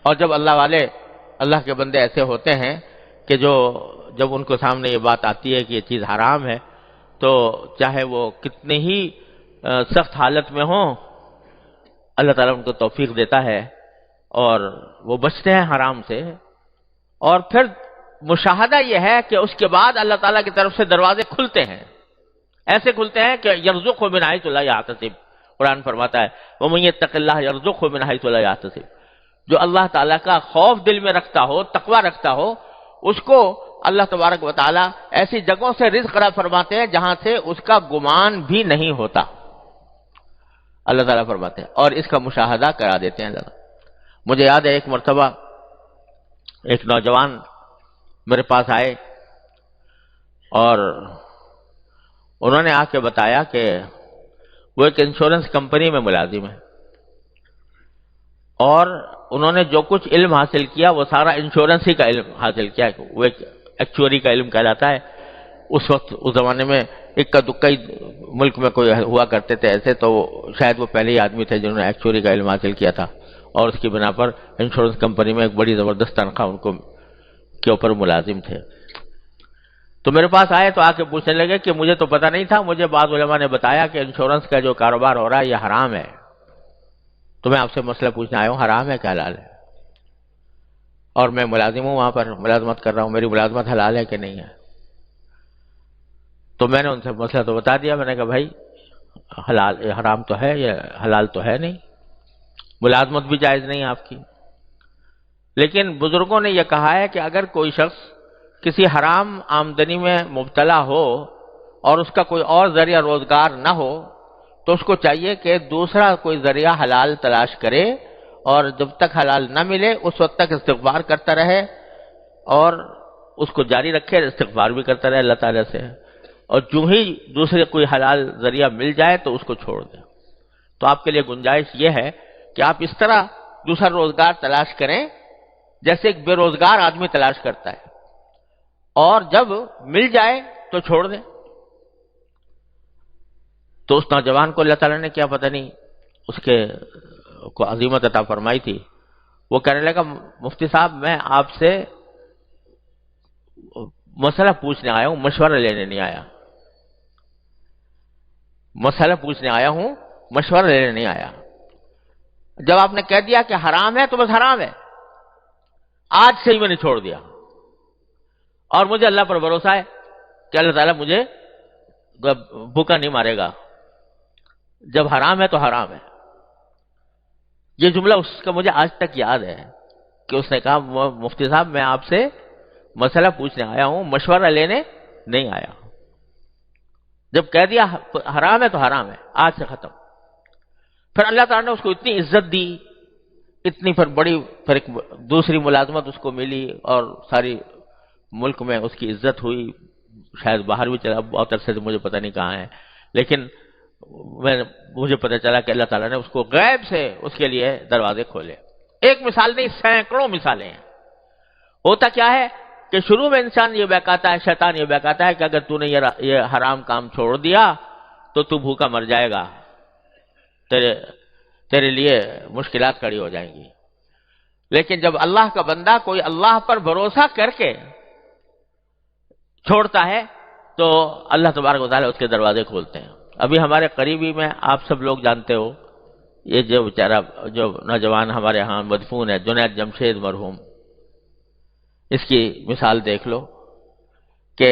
اور جب اللہ والے، اللہ کے بندے ایسے ہوتے ہیں کہ جب ان کو سامنے یہ بات آتی ہے کہ یہ چیز حرام ہے، تو چاہے وہ کتنی ہی سخت حالت میں ہوں، اللہ تعالیٰ ان کو توفیق دیتا ہے اور وہ بچتے ہیں حرام سے. اور پھر مشاہدہ یہ ہے کہ اس کے بعد اللہ تعالیٰ کی طرف سے دروازے کھلتے ہیں، ایسے کھلتے ہیں کہ یرزقہ من حیث لا یحتسب. قرآن فرماتا ہے وَمَن یتق اللہ یرزقہ من حیث لا یحتسب. جو اللہ تعالیٰ کا خوف دل میں رکھتا ہو، تقوی رکھتا ہو، اس کو اللہ تبارک و تعالیٰ ایسی جگہوں سے رزق عطا فرماتے ہیں جہاں سے اس کا گمان بھی نہیں ہوتا. اللہ تعالیٰ فرماتے ہیں اور اس کا مشاہدہ کرا دیتے ہیں اللہ. مجھے یاد ہے ایک مرتبہ ایک نوجوان میرے پاس آئے اور انہوں نے آ کے بتایا کہ وہ ایک انشورنس کمپنی میں ملازم ہے اور انہوں نے جو کچھ علم حاصل کیا وہ سارا انشورنس ہی کا علم حاصل کیا. وہ ایک ایکچوری کا علم کہلاتا ہے. اس وقت اس زمانے میں اکا دکا ہی ملک میں کوئی ہوا کرتے تھے ایسے، تو شاید وہ پہلے ہی آدمی تھے جنہوں نے ایکچوری کا علم حاصل کیا تھا اور اس کی بنا پر انشورنس کمپنی میں ایک بڑی زبردست تنخواہ ان کو کے اوپر ملازم تھے. تو میرے پاس آئے تو آ کے پوچھنے لگے کہ مجھے تو پتہ نہیں تھا، مجھے بعض علماء نے بتایا کہ انشورنس کا جو کاروبار ہو رہا ہے یہ حرام ہے، تو میں آپ سے مسئلہ پوچھنے آیا ہوں حرام ہے کہ حلال ہے؟ اور میں ملازم ہوں، وہاں پر ملازمت کر رہا ہوں، میری ملازمت حلال ہے کہ نہیں ہے؟ تو میں نے ان سے مسئلہ تو بتا دیا. میں نے کہا بھائی حلال حرام تو ہے، یہ حلال تو ہے نہیں، ملازمت بھی جائز نہیں آپ کی. لیکن بزرگوں نے یہ کہا ہے کہ اگر کوئی شخص کسی حرام آمدنی میں مبتلا ہو اور اس کا کوئی اور ذریعہ روزگار نہ ہو تو اس کو چاہیے کہ دوسرا کوئی ذریعہ حلال تلاش کرے اور جب تک حلال نہ ملے اس وقت تک استغفار کرتا رہے اور اس کو جاری رکھے، استغفار بھی کرتا رہے اللہ تعالیٰ سے، اور جو ہی دوسرے کوئی حلال ذریعہ مل جائے تو اس کو چھوڑ دیں. تو آپ کے لیے گنجائش یہ ہے کہ آپ اس طرح دوسرا روزگار تلاش کریں جیسے ایک بے روزگار آدمی تلاش کرتا ہے، اور جب مل جائے تو چھوڑ دیں. تو اس نوجوان کو اللہ تعالیٰ نے کیا پتہ نہیں اس کے کو عظیمت عطا فرمائی تھی. وہ کہنے لگا مفتی صاحب میں آپ سے مسئلہ پوچھنے آیا ہوں، مشورہ لینے نہیں آیا. مسئلہ پوچھنے آیا ہوں، مشورہ لینے نہیں آیا. جب آپ نے کہہ دیا کہ حرام ہے تو بس حرام ہے، آج سے ہی میں نے چھوڑ دیا. اور مجھے اللہ پر بھروسہ ہے کہ اللہ تعالیٰ مجھے بھوکا نہیں مارے گا. جب حرام ہے تو حرام ہے. یہ جملہ اس کا مجھے آج تک یاد ہے کہ اس نے کہا مفتی صاحب میں آپ سے مسئلہ پوچھنے آیا ہوں، مشورہ لینے نہیں آیا. جب کہہ دیا حرام ہے تو حرام ہے، آج سے ختم. پھر اللہ تعالیٰ نے اس کو اتنی عزت دی، اتنی پھر ایک دوسری ملازمت اس کو ملی اور ساری ملک میں اس کی عزت ہوئی. شاید باہر بھی چلا، بہت عرصے سے مجھے پتہ نہیں کہاں ہے، لیکن مجھے پتہ چلا کہ اللہ تعالیٰ نے اس کو غیب سے اس کے لیے دروازے کھولے. ایک مثال نہیں، سینکڑوں مثالیں ہیں. ہوتا کیا ہے کہ شروع میں انسان یہ بہکاتا ہے، شیطان یہ بہکاتا ہے کہ اگر تو نے یہ حرام کام چھوڑ دیا تو تو بھوکا مر جائے گا، تیرے لیے مشکلات کھڑی ہو جائیں گی. لیکن جب اللہ کا بندہ کوئی اللہ پر بھروسہ کر کے چھوڑتا ہے تو اللہ تبارک و تعالیٰ اس کے دروازے کھولتے ہیں. ابھی ہمارے قریبی میں آپ سب لوگ جانتے ہو، یہ جو بیچارہ جو نوجوان ہمارے ہاں مدفون ہے، جنید جمشید مرحوم، اس کی مثال دیکھ لو کہ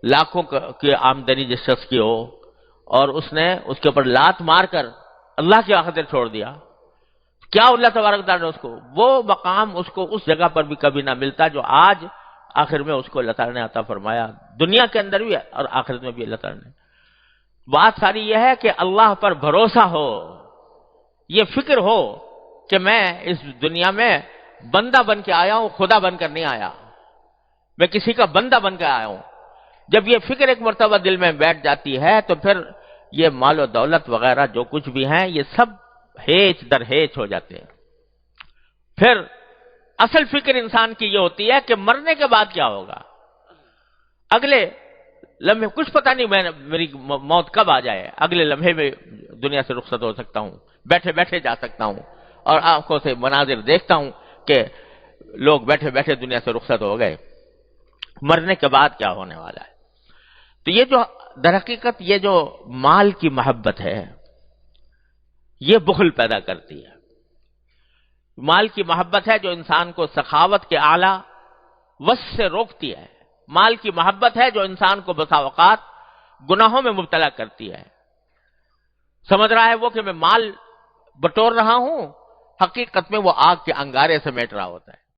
لاکھوں کی آمدنی جس شخص کی ہو اور اس نے اس کے اوپر لات مار کر اللہ کی خاطر چھوڑ دیا، کیا اللہ تبارک تعالیٰ نے اس کو وہ مقام اس کو اس جگہ پر بھی کبھی نہ ملتا جو آج آخر میں اس کو اللہ تعالیٰ نے عطا فرمایا، دنیا کے اندر بھی اور آخرت میں بھی اللہ تعالیٰ نے. بات ساری یہ ہے کہ اللہ پر بھروسہ ہو، یہ فکر ہو کہ میں اس دنیا میں بندہ بن کے آیا ہوں، خدا بن کر نہیں آیا، میں کسی کا بندہ بن کے آیا ہوں. جب یہ فکر ایک مرتبہ دل میں بیٹھ جاتی ہے تو پھر یہ مال و دولت وغیرہ جو کچھ بھی ہیں یہ سب ہیچ در ہیچ ہو جاتے ہیں. پھر اصل فکر انسان کی یہ ہوتی ہے کہ مرنے کے بعد کیا ہوگا، اگلے لمحے کچھ پتہ نہیں میری موت کب آ جائے، اگلے لمحے میں دنیا سے رخصت ہو سکتا ہوں، بیٹھے بیٹھے جا سکتا ہوں اور آنکھوں سے مناظر دیکھتا ہوں کہ لوگ بیٹھے بیٹھے دنیا سے رخصت ہو گئے، مرنے کے بعد کیا ہونے والا ہے؟ تو یہ جو در حقیقت یہ جو مال کی محبت ہے یہ بخل پیدا کرتی ہے۔ مال کی محبت ہے جو انسان کو سخاوت کے اعلیٰ وسع سے روکتی ہے۔ مال کی محبت ہے جو انسان کو بسا اوقات گناہوں میں مبتلا کرتی ہے۔ سمجھ رہا ہے وہ کہ میں مال بٹور رہا ہوں، حقیقت میں وہ آگ کے انگارے سمیٹ رہا ہوتا ہے۔